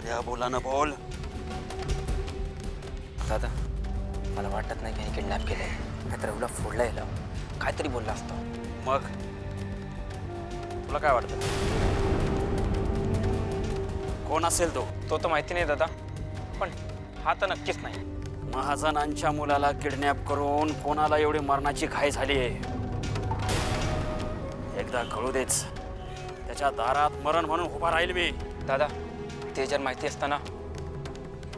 भल्या बोलानं बोल. दादा मला वाटत नाही की किडनॅप केलंय, नाहीतर एवढा फोडला याला काहीतरी बोलला असतो. मग तुला काय वाटतं कोण असेल तो? तो तर माहिती नाही दादा, पण हा तर नक्कीच नाही. महाजनांच्या मुलाला किडनॅप करून कोणाला एवढी मरणाची घाई झाली आहे एकदा कळू देच. त्याच्या दारात मरण म्हणून उभा राहील मी. दादा ते जर माहिती असताना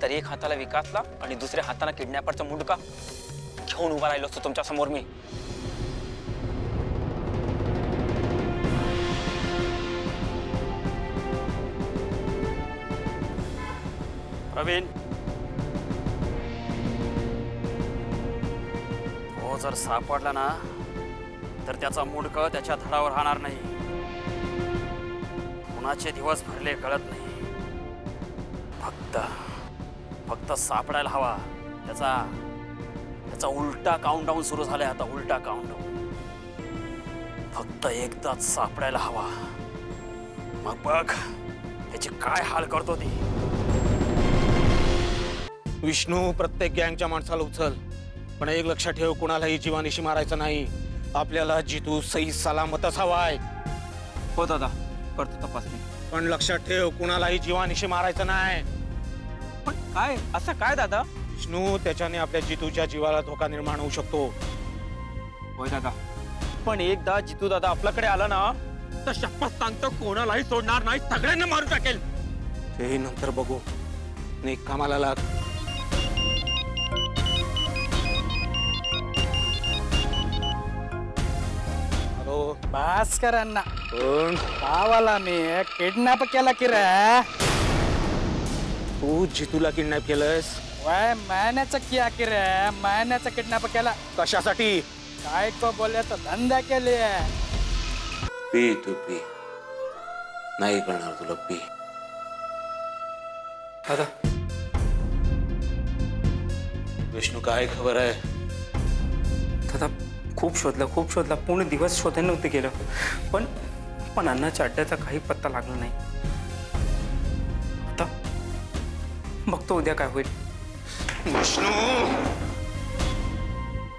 तर एक हाताला विकासला आणि दुसऱ्या हाताला किडनॅपरचा मुंडका घेऊन उभा राहिलो असतो तुमच्या समोर मी. प्रवीण, तो जर सापडला ना तर त्याचा मुंडकं त्याच्या धडावर राहणार नाही. कुणाचे दिवस भरले कळत नाही. फक्त सापडायला हवा. त्याचा उलटा काउंटडाऊन सुरू झालाय आता. उलटा काउंटडाऊन. फक्त एकदाच सापडायला हवा. मग बघ त्याची काय हाल करतो ती. विष्णू, प्रत्येक गँगच्या माणसाला उचल, पण एक लक्षात ठेव, कुणालाही जीवानिशी मारायचं नाही. आपल्याला जितू सही सलामतच हवाय. हो दादा, करतो तपासणी. पण लक्षात ठेव, कुणालाही जीवानिशी मारायचं नाही. पण काय असं काय दादा? विष्णू, त्याच्याने आपल्या जितूच्या जीवाला धोका निर्माण होऊ शकतो. होय दादा, पण एकदा जितू दादा आपल्याकडे आला ना तर शपथ सांगतो कोणालाही सोडणार नाही, सगळ्यांना मारून टाकेल. तेही नंतर बघू. नेक कामाला लाग. भास्कर अण्णा कोण? गावाला मी किडनॅप केला की रे. तू जितूला किडनॅप केलंस? वय महिन्याचं किया की रे. महिन्याचं किडनॅप केला. कशासाठी? काय को बोलण्याचा धंदा केली. पी तू पी. नाही करणार तुला. पी. दादा विष्णू, काय खबर आहे? दादा खूप शोधला, पूर्ण दिवस शोधायला नव्हते गेलं, पण अन्नाच्या अड्ड्याचा काही पत्ता लागला नाही. आता बघतो उद्या काय होईल. विष्णू,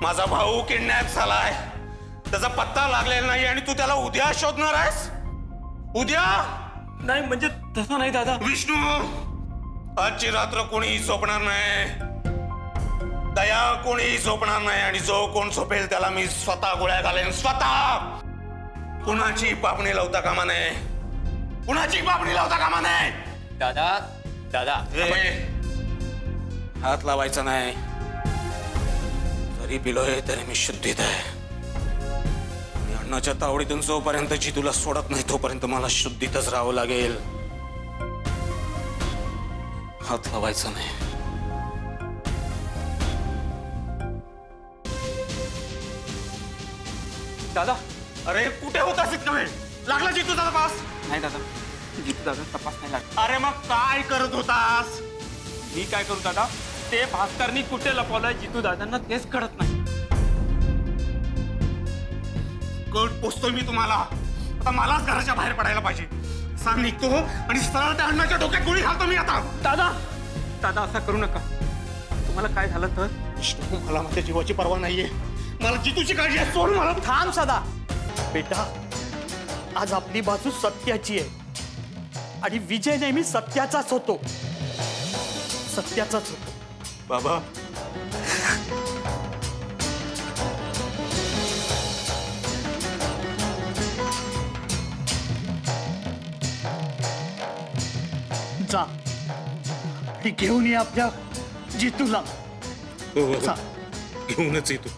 माझा भाऊ किडनॅप झालाय. त्याचा पत्ता लागलेला नाही आणि तू त्याला उद्या शोधणार आहेस? उद्या? नाही म्हणजे तसं नाही दादा. विष्णू, आजची रात्र कोणीही झोपणार नाही. दया कोणीही झोपणार नाही आणि जो कोण झोपेल त्याला मी स्वतः गोळ्या घालेन. स्वतः. कुणाची पापणी लावता कामा नये. कुणाची पापणी लावता कामा नये. दादा हात लावायचा नाही. जरी पिलोय तरी मी शुद्धीत आहे. मी अण्णाच्या तावडीतून जोपर्यंत जितूला सोडत नाही तोपर्यंत मला शुद्धीतच राहावं लागेल. हात लावायचा नाही. दादा, अरे कुठे होतास इतका वेळ? लागला जितूचा तपास? नाही दादा, जितू दादा तपास नाही लागला. अरे मग काय करत होतास? मी काय करू दादा? ते भास्करनी कुठे लपवलंय जितू दादांना तेच कळत नाही. कट पोचतोय मी तुम्हाला. आता मलाच घराच्या बाहेर पडायला पाहिजे. सांग निघतो आणि सरळ त्या अण्णाच्या डोक्यात गोळी घालतो मी आता. दादा असं करू नका. तुम्हाला काय झालं तर? विष्णू, मला माझ्या जीवाची पर्वा नाहीये. मला जितूची काळजी आहे. सोड मला. थांब सदा. बेटा, आज आपली बाजू सत्याची आहे आणि विजय नेहमी सत्याचाच होतो. सत्याचाच होतो. बाबा, जा आणि घेऊन ये आपल्या जितूला. घेऊनच येतो.